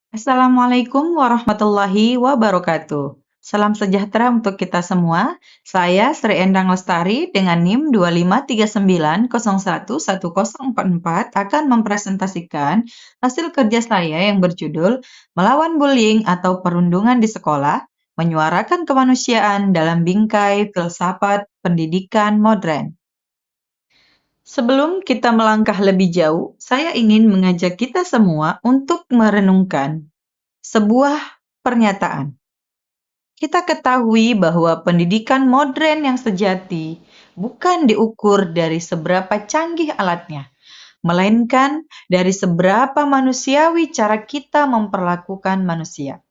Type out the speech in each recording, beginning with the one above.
Assalamualaikum warahmatullahi wabarakatuh. Salam sejahtera untuk kita semua. Saya Sri Endang Lestari dengan NIM 2539011044 akan mempresentasikan hasil kerja saya yang berjudul Melawan Bullying atau Perundungan di Sekolah, Menyuarakan Kemanusiaan dalam Bingkai Filsafat Pendidikan Modern. Sebelum kita melangkah lebih jauh, saya ingin mengajak kita semua untuk merenungkan sebuah pernyataan. Kita ketahui bahwa pendidikan modern yang sejati bukan diukur dari seberapa canggih alatnya, melainkan dari seberapa manusiawi cara kita memperlakukan manusia.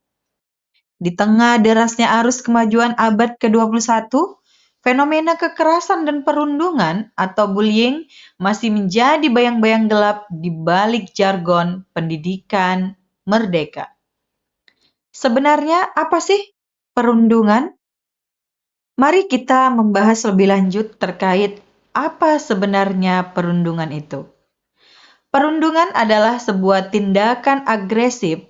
Di tengah derasnya arus kemajuan abad ke-21, fenomena kekerasan dan perundungan atau bullying masih menjadi bayang-bayang gelap di balik jargon pendidikan merdeka. Sebenarnya apa sih perundungan? Mari kita membahas lebih lanjut terkait apa sebenarnya perundungan itu. Perundungan adalah sebuah tindakan agresif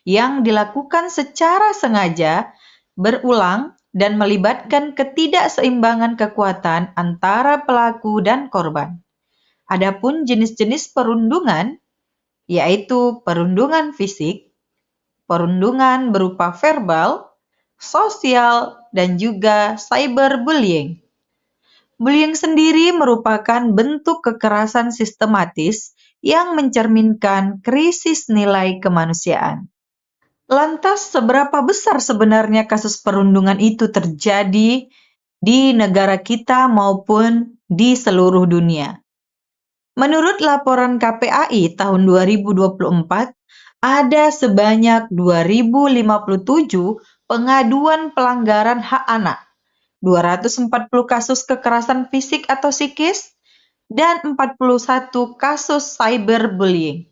yang dilakukan secara sengaja, berulang, dan melibatkan ketidakseimbangan kekuatan antara pelaku dan korban. Adapun jenis-jenis perundungan, yaitu perundungan fisik, perundungan berupa verbal, sosial, dan juga cyberbullying. Bullying sendiri merupakan bentuk kekerasan sistematis yang mencerminkan krisis nilai kemanusiaan. Lantas, seberapa besar sebenarnya kasus perundungan itu terjadi di negara kita maupun di seluruh dunia? Menurut laporan KPAI tahun 2024, ada sebanyak 2.057 pengaduan pelanggaran hak anak, 240 kasus kekerasan fisik atau psikis, dan 41 kasus cyberbullying.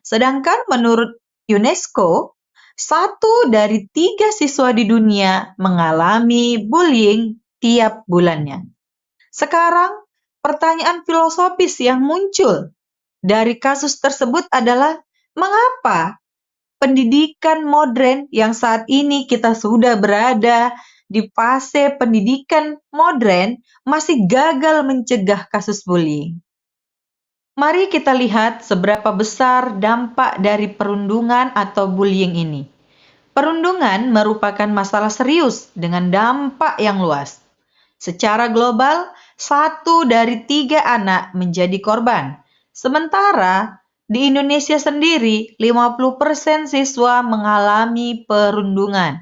Sedangkan menurut UNESCO, 1 dari 3 siswa di dunia mengalami bullying tiap bulannya. Sekarang, pertanyaan filosofis yang muncul dari kasus tersebut adalah mengapa pendidikan modern yang saat ini kita sudah berada di fase pendidikan modern masih gagal mencegah kasus bullying. Mari kita lihat seberapa besar dampak dari perundungan atau bullying ini. Perundungan merupakan masalah serius dengan dampak yang luas. Secara global, 1 dari 3 anak menjadi korban. Sementara di Indonesia sendiri, 50% siswa mengalami perundungan.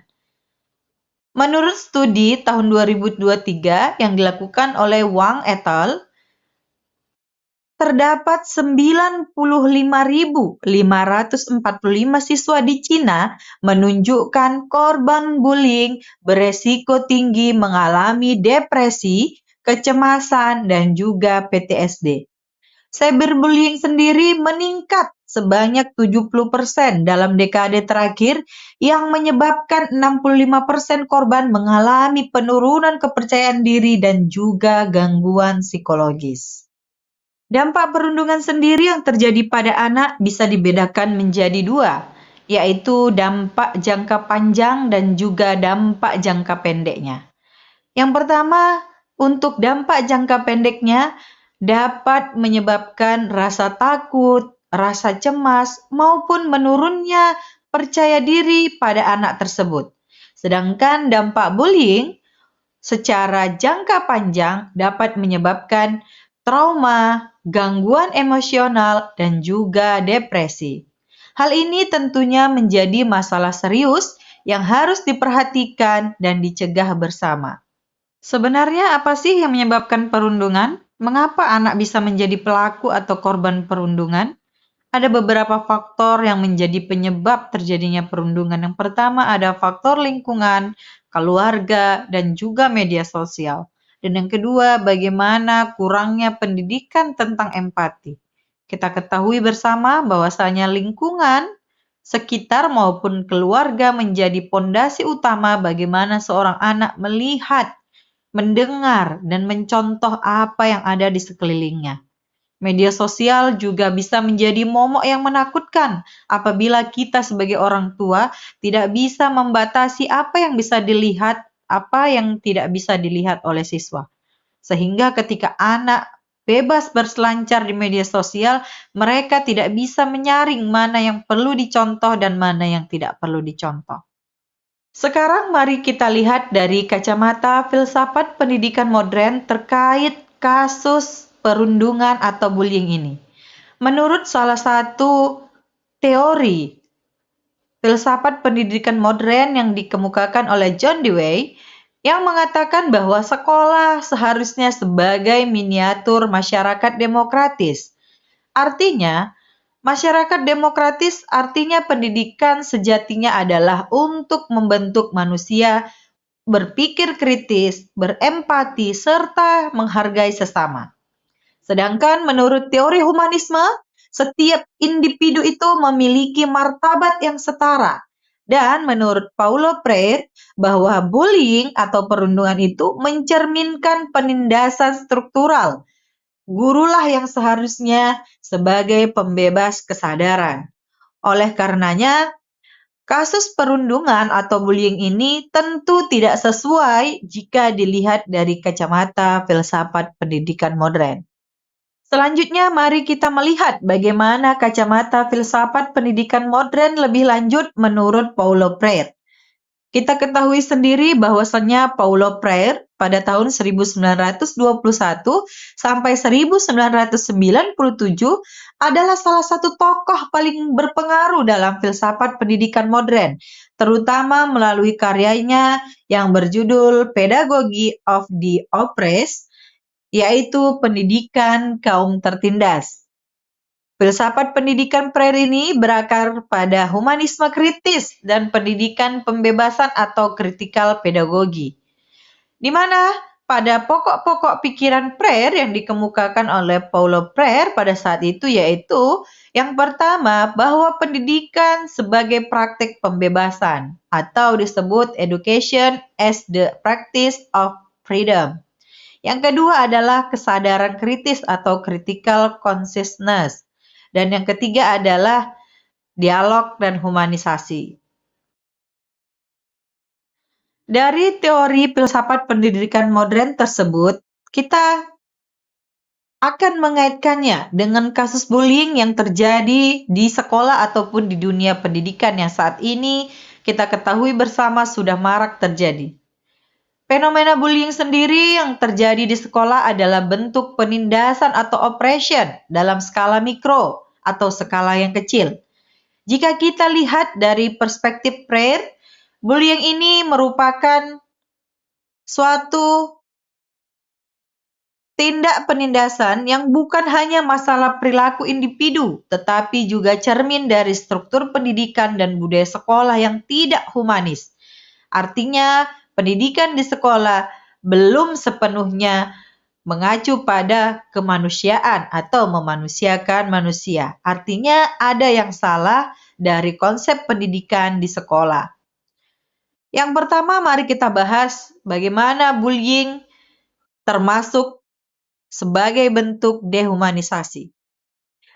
Menurut studi tahun 2023 yang dilakukan oleh Wang et al., terdapat 95.545 siswa di Cina menunjukkan korban bullying beresiko tinggi mengalami depresi, kecemasan, dan juga PTSD. Cyberbullying sendiri meningkat sebanyak 70% dalam dekade terakhir yang menyebabkan 65% korban mengalami penurunan kepercayaan diri dan juga gangguan psikologis. Dampak perundungan sendiri yang terjadi pada anak bisa dibedakan menjadi 2, yaitu dampak jangka panjang dan juga dampak jangka pendeknya. Yang pertama, untuk dampak jangka pendeknya, dapat menyebabkan rasa takut, rasa cemas, maupun menurunnya percaya diri pada anak tersebut. Sedangkan dampak bullying secara jangka panjang dapat menyebabkan trauma, gangguan emosional, dan juga depresi. Hal ini tentunya menjadi masalah serius yang harus diperhatikan dan dicegah bersama. Sebenarnya apa sih yang menyebabkan perundungan? Mengapa anak bisa menjadi pelaku atau korban perundungan? Ada beberapa faktor yang menjadi penyebab terjadinya perundungan. Yang pertama ada faktor lingkungan, keluarga, dan juga media sosial. Dan yang kedua, bagaimana kurangnya pendidikan tentang empati. Kita ketahui bersama bahwasanya lingkungan sekitar maupun keluarga menjadi pondasi utama bagaimana seorang anak melihat, mendengar, dan mencontoh apa yang ada di sekelilingnya. Media sosial juga bisa menjadi momok yang menakutkan apabila kita sebagai orang tua tidak bisa membatasi apa yang bisa dilihat, apa yang tidak bisa dilihat oleh siswa. Sehingga ketika anak bebas berselancar di media sosial, mereka tidak bisa menyaring mana yang perlu dicontoh dan mana yang tidak perlu dicontoh. Sekarang mari kita lihat dari kacamata filsafat pendidikan modern terkait kasus perundungan atau bullying ini. Menurut salah satu teori filsafat pendidikan modern yang dikemukakan oleh John Dewey, yang mengatakan bahwa sekolah seharusnya sebagai miniatur masyarakat demokratis. Artinya, masyarakat demokratis artinya pendidikan sejatinya adalah untuk membentuk manusia berpikir kritis, berempati, serta menghargai sesama. Sedangkan menurut teori humanisme, setiap individu itu memiliki martabat yang setara. Dan menurut Paulo Freire, bahwa bullying atau perundungan itu mencerminkan penindasan struktural. Gurulah yang seharusnya sebagai pembebas kesadaran. Oleh karenanya, kasus perundungan atau bullying ini tentu tidak sesuai jika dilihat dari kacamata filsafat pendidikan modern. Selanjutnya, mari kita melihat bagaimana kacamata filsafat pendidikan modern lebih lanjut menurut Paulo Freire. Kita ketahui sendiri bahwasannya Paulo Freire pada tahun 1921 sampai 1997 adalah salah satu tokoh paling berpengaruh dalam filsafat pendidikan modern, terutama melalui karyanya yang berjudul Pedagogy of the Oppressed, yaitu pendidikan kaum tertindas. Filsafat pendidikan Freire ini berakar pada humanisme kritis dan pendidikan pembebasan atau kritikal pedagogi, di mana pada pokok-pokok pikiran Freire yang dikemukakan oleh Paulo Freire pada saat itu yaitu yang pertama bahwa pendidikan sebagai praktik pembebasan atau disebut education as the practice of freedom. Yang kedua adalah kesadaran kritis atau critical consciousness. Dan yang ketiga adalah dialog dan humanisasi. Dari teori filsafat pendidikan modern tersebut, kita akan mengaitkannya dengan kasus bullying yang terjadi di sekolah ataupun di dunia pendidikan yang saat ini kita ketahui bersama sudah marak terjadi. Fenomena bullying sendiri yang terjadi di sekolah adalah bentuk penindasan atau oppression dalam skala mikro atau skala yang kecil. Jika kita lihat dari perspektif Freire, bullying ini merupakan suatu tindak penindasan yang bukan hanya masalah perilaku individu, tetapi juga cermin dari struktur pendidikan dan budaya sekolah yang tidak humanis. Artinya, pendidikan di sekolah belum sepenuhnya mengacu pada kemanusiaan atau memanusiakan manusia. Artinya ada yang salah dari konsep pendidikan di sekolah. Yang pertama, mari kita bahas bagaimana bullying termasuk sebagai bentuk dehumanisasi.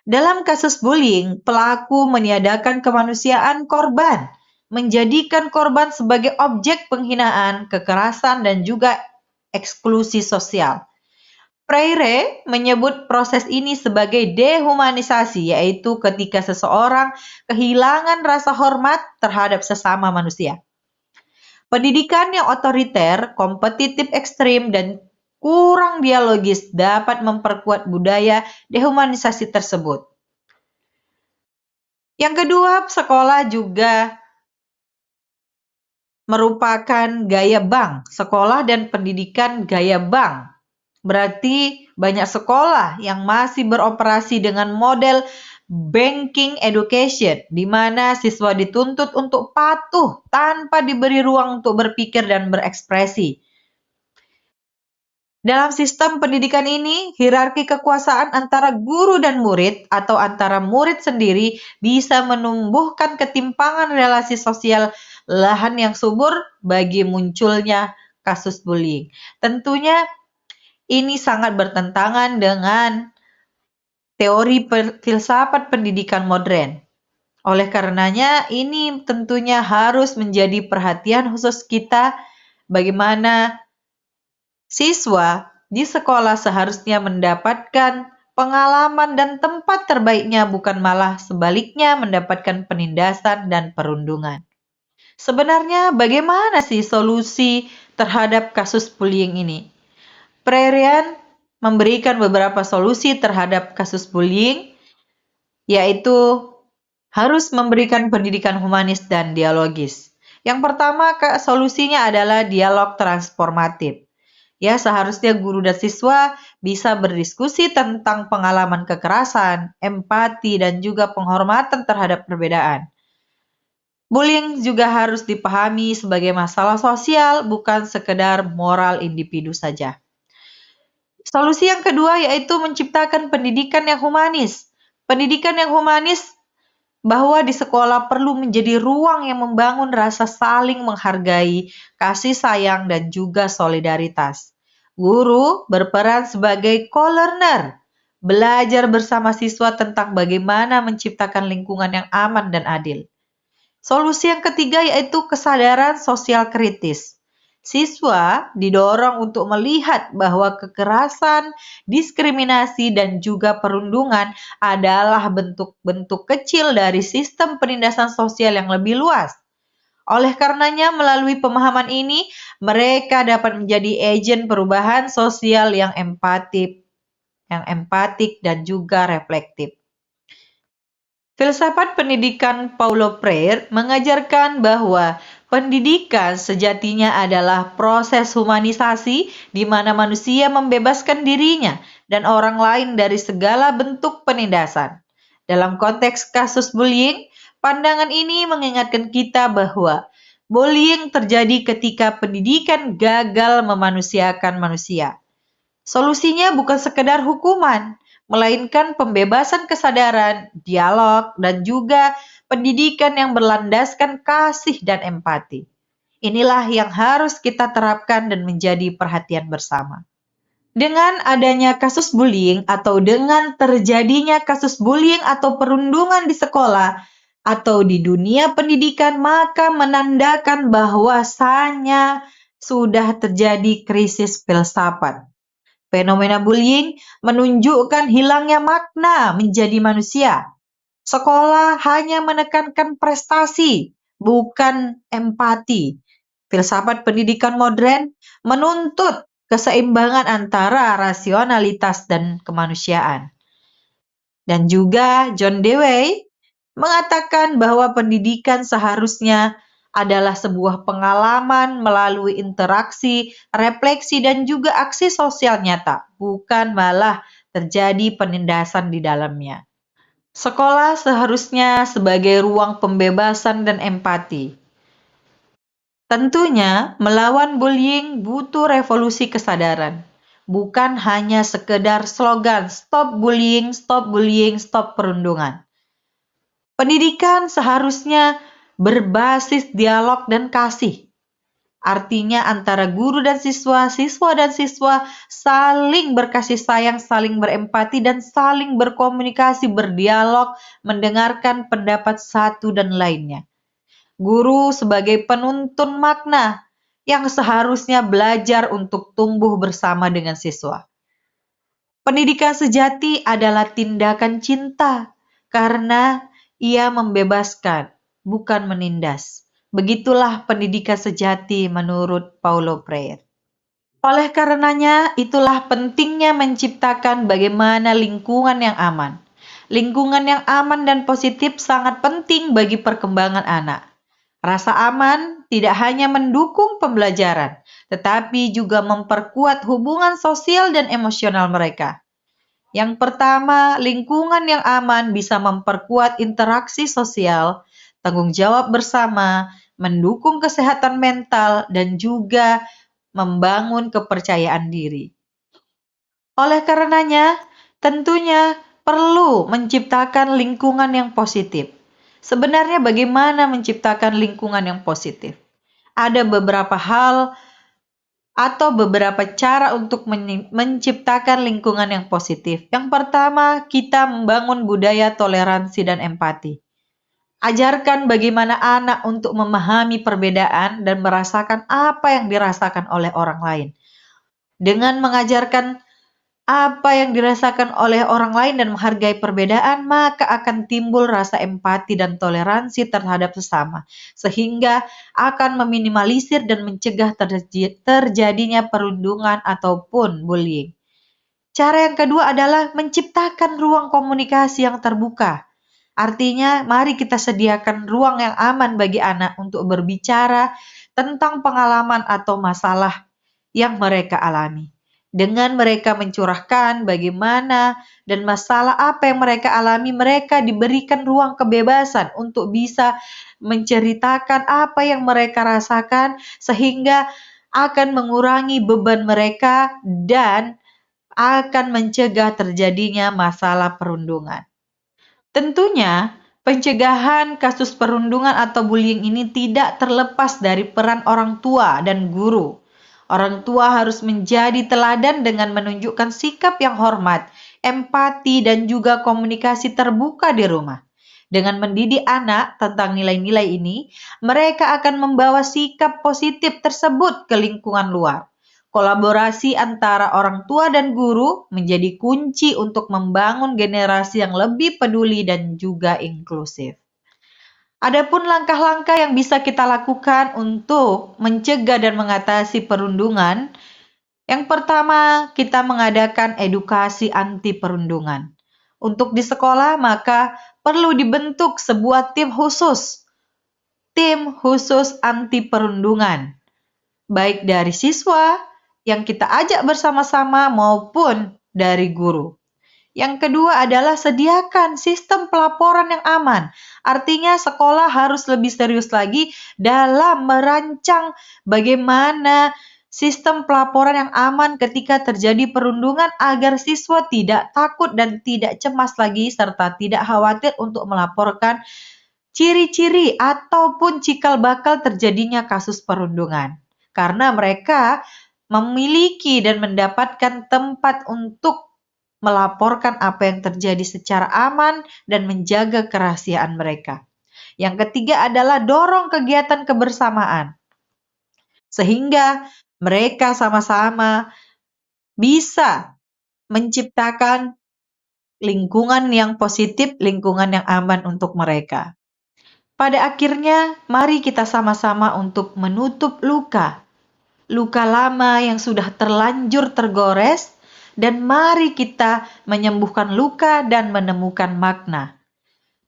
Dalam kasus bullying, pelaku meniadakan kemanusiaan korban, menjadikan korban sebagai objek penghinaan, kekerasan, dan juga eksklusi sosial. Freire menyebut proses ini sebagai dehumanisasi, yaitu ketika seseorang kehilangan rasa hormat terhadap sesama manusia. Pendidikan yang otoriter, kompetitif ekstrim, dan kurang dialogis dapat memperkuat budaya dehumanisasi tersebut. Yang kedua, sekolah juga merupakan gaya bank. Sekolah dan pendidikan gaya bank. Berarti banyak sekolah yang masih beroperasi dengan model banking education, di mana siswa dituntut untuk patuh tanpa diberi ruang untuk berpikir dan berekspresi. Dalam sistem pendidikan ini, hierarki kekuasaan antara guru dan murid atau antara murid sendiri bisa menumbuhkan ketimpangan relasi sosial lahan yang subur bagi munculnya kasus bullying. Tentunya ini sangat bertentangan dengan teori filsafat pendidikan modern. Oleh karenanya, ini tentunya harus menjadi perhatian khusus kita bagaimana siswa di sekolah seharusnya mendapatkan pengalaman dan tempat terbaiknya, bukan malah sebaliknya mendapatkan penindasan dan perundungan. Sebenarnya bagaimana sih solusi terhadap kasus bullying ini? Prerian memberikan beberapa solusi terhadap kasus bullying, yaitu harus memberikan pendidikan humanis dan dialogis. Yang pertama, solusinya adalah dialog transformatif. Ya, seharusnya guru dan siswa bisa berdiskusi tentang pengalaman kekerasan, empati, dan juga penghormatan terhadap perbedaan. Bullying juga harus dipahami sebagai masalah sosial, bukan sekedar moral individu saja. Solusi yang kedua yaitu menciptakan pendidikan yang humanis. Pendidikan yang humanis bahwa di sekolah perlu menjadi ruang yang membangun rasa saling menghargai, kasih sayang, dan juga solidaritas. Guru berperan sebagai co-learner, belajar bersama siswa tentang bagaimana menciptakan lingkungan yang aman dan adil. Solusi yang ketiga yaitu kesadaran sosial kritis. Siswa didorong untuk melihat bahwa kekerasan, diskriminasi, dan juga perundungan adalah bentuk-bentuk kecil dari sistem penindasan sosial yang lebih luas. Oleh karenanya, melalui pemahaman ini, mereka dapat menjadi agen perubahan sosial yang empatik dan juga reflektif. Filsafat pendidikan Paulo Freire mengajarkan bahwa pendidikan sejatinya adalah proses humanisasi di mana manusia membebaskan dirinya dan orang lain dari segala bentuk penindasan. Dalam konteks kasus bullying, pandangan ini mengingatkan kita bahwa bullying terjadi ketika pendidikan gagal memanusiakan manusia. Solusinya bukan sekedar hukuman, melainkan pembebasan kesadaran, dialog, dan juga pendidikan yang berlandaskan kasih dan empati. Inilah yang harus kita terapkan dan menjadi perhatian bersama. Dengan adanya kasus bullying atau dengan terjadinya kasus bullying atau perundungan di sekolah atau di dunia pendidikan, maka menandakan bahwasanya sudah terjadi krisis filsafat. Fenomena bullying menunjukkan hilangnya makna menjadi manusia. Sekolah hanya menekankan prestasi, bukan empati. Filsafat pendidikan modern menuntut keseimbangan antara rasionalitas dan kemanusiaan. Dan juga John Dewey mengatakan bahwa pendidikan seharusnya adalah sebuah pengalaman melalui interaksi, refleksi, dan juga aksi sosial nyata, bukan malah terjadi penindasan di dalamnya. Sekolah seharusnya sebagai ruang pembebasan dan empati. Tentunya, melawan bullying butuh revolusi kesadaran, bukan hanya sekedar slogan stop bullying, stop perundungan. Pendidikan seharusnya berbasis dialog dan kasih. Artinya antara guru dan siswa, siswa dan siswa saling berkasih sayang, saling berempati, dan saling berkomunikasi, berdialog, mendengarkan pendapat satu dan lainnya. Guru sebagai penuntun makna yang seharusnya belajar untuk tumbuh bersama dengan siswa. Pendidikan sejati adalah tindakan cinta karena ia membebaskan, bukan menindas. Begitulah pendidikan sejati menurut Paulo Freire. Oleh karenanya, itulah pentingnya menciptakan bagaimana lingkungan yang aman. Lingkungan yang aman dan positif sangat penting bagi perkembangan anak. Rasa aman tidak hanya mendukung pembelajaran, tetapi juga memperkuat hubungan sosial dan emosional mereka. Yang pertama, lingkungan yang aman bisa memperkuat interaksi sosial, tanggung jawab bersama, mendukung kesehatan mental, dan juga membangun kepercayaan diri. Oleh karenanya, tentunya perlu menciptakan lingkungan yang positif. Sebenarnya bagaimana menciptakan lingkungan yang positif? Ada beberapa hal atau beberapa cara untuk menciptakan lingkungan yang positif. Yang pertama, kita membangun budaya toleransi dan empati. Ajarkan bagaimana anak untuk memahami perbedaan dan merasakan apa yang dirasakan oleh orang lain. Dengan mengajarkan apa yang dirasakan oleh orang lain dan menghargai perbedaan, maka akan timbul rasa empati dan toleransi terhadap sesama, sehingga akan meminimalisir dan mencegah terjadinya perundungan ataupun bullying. Cara yang kedua adalah menciptakan ruang komunikasi yang terbuka. Artinya, mari kita sediakan ruang yang aman bagi anak untuk berbicara tentang pengalaman atau masalah yang mereka alami. Dengan mereka mencurahkan bagaimana dan masalah apa yang mereka alami, mereka diberikan ruang kebebasan untuk bisa menceritakan apa yang mereka rasakan, sehingga akan mengurangi beban mereka dan akan mencegah terjadinya masalah perundungan. Tentunya, pencegahan kasus perundungan atau bullying ini tidak terlepas dari peran orang tua dan guru. Orang tua harus menjadi teladan dengan menunjukkan sikap yang hormat, empati, dan juga komunikasi terbuka di rumah. Dengan mendidik anak tentang nilai-nilai ini, mereka akan membawa sikap positif tersebut ke lingkungan luar. Kolaborasi antara orang tua dan guru menjadi kunci untuk membangun generasi yang lebih peduli dan juga inklusif. Adapun langkah-langkah yang bisa kita lakukan untuk mencegah dan mengatasi perundungan, yang pertama, kita mengadakan edukasi anti perundungan. Untuk di sekolah, maka perlu dibentuk sebuah tim khusus anti perundungan, baik dari siswa yang kita ajak bersama-sama maupun dari guru. Yang kedua adalah sediakan sistem pelaporan yang aman. Artinya sekolah harus lebih serius lagi dalam merancang bagaimana sistem pelaporan yang aman ketika terjadi perundungan agar siswa tidak takut dan tidak cemas lagi serta tidak khawatir untuk melaporkan ciri-ciri ataupun cikal bakal terjadinya kasus perundungan. Karena mereka memiliki dan mendapatkan tempat untuk melaporkan apa yang terjadi secara aman dan menjaga kerahasiaan mereka. Yang ketiga adalah dorong kegiatan kebersamaan, sehingga mereka sama-sama bisa menciptakan lingkungan yang positif, lingkungan yang aman untuk mereka. Pada akhirnya, mari kita sama-sama untuk menutup luka lama yang sudah terlanjur tergores, dan mari kita menyembuhkan luka dan menemukan makna.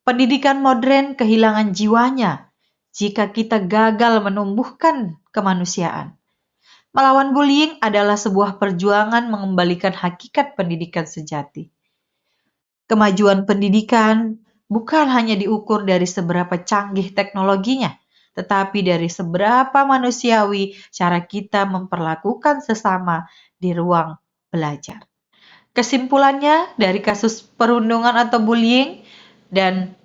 Pendidikan modern kehilangan jiwanya jika kita gagal menumbuhkan kemanusiaan. Melawan bullying adalah sebuah perjuangan mengembalikan hakikat pendidikan sejati. Kemajuan pendidikan bukan hanya diukur dari seberapa canggih teknologinya, tetapi dari seberapa manusiawi cara kita memperlakukan sesama di ruang belajar. Kesimpulannya dari kasus perundungan atau bullying dan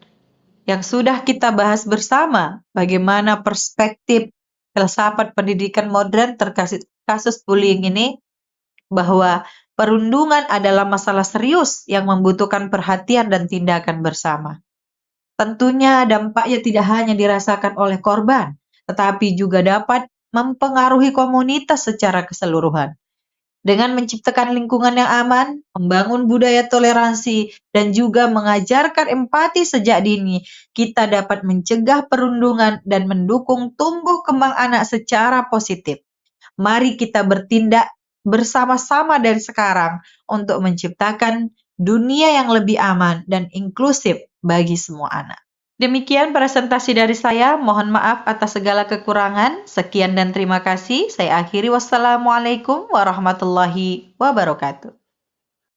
yang sudah kita bahas bersama, bagaimana perspektif filsafat pendidikan modern terkait kasus bullying ini, bahwa perundungan adalah masalah serius yang membutuhkan perhatian dan tindakan bersama. Tentunya dampaknya tidak hanya dirasakan oleh korban, tetapi juga dapat mempengaruhi komunitas secara keseluruhan. Dengan menciptakan lingkungan yang aman, membangun budaya toleransi, dan juga mengajarkan empati sejak dini, kita dapat mencegah perundungan dan mendukung tumbuh kembang anak secara positif. Mari kita bertindak bersama-sama dari sekarang untuk menciptakan dunia yang lebih aman dan inklusif bagi semua anak. Demikian presentasi dari saya. Mohon maaf atas segala kekurangan. Sekian dan terima kasih. Saya akhiri. Wassalamualaikum warahmatullahi wabarakatuh.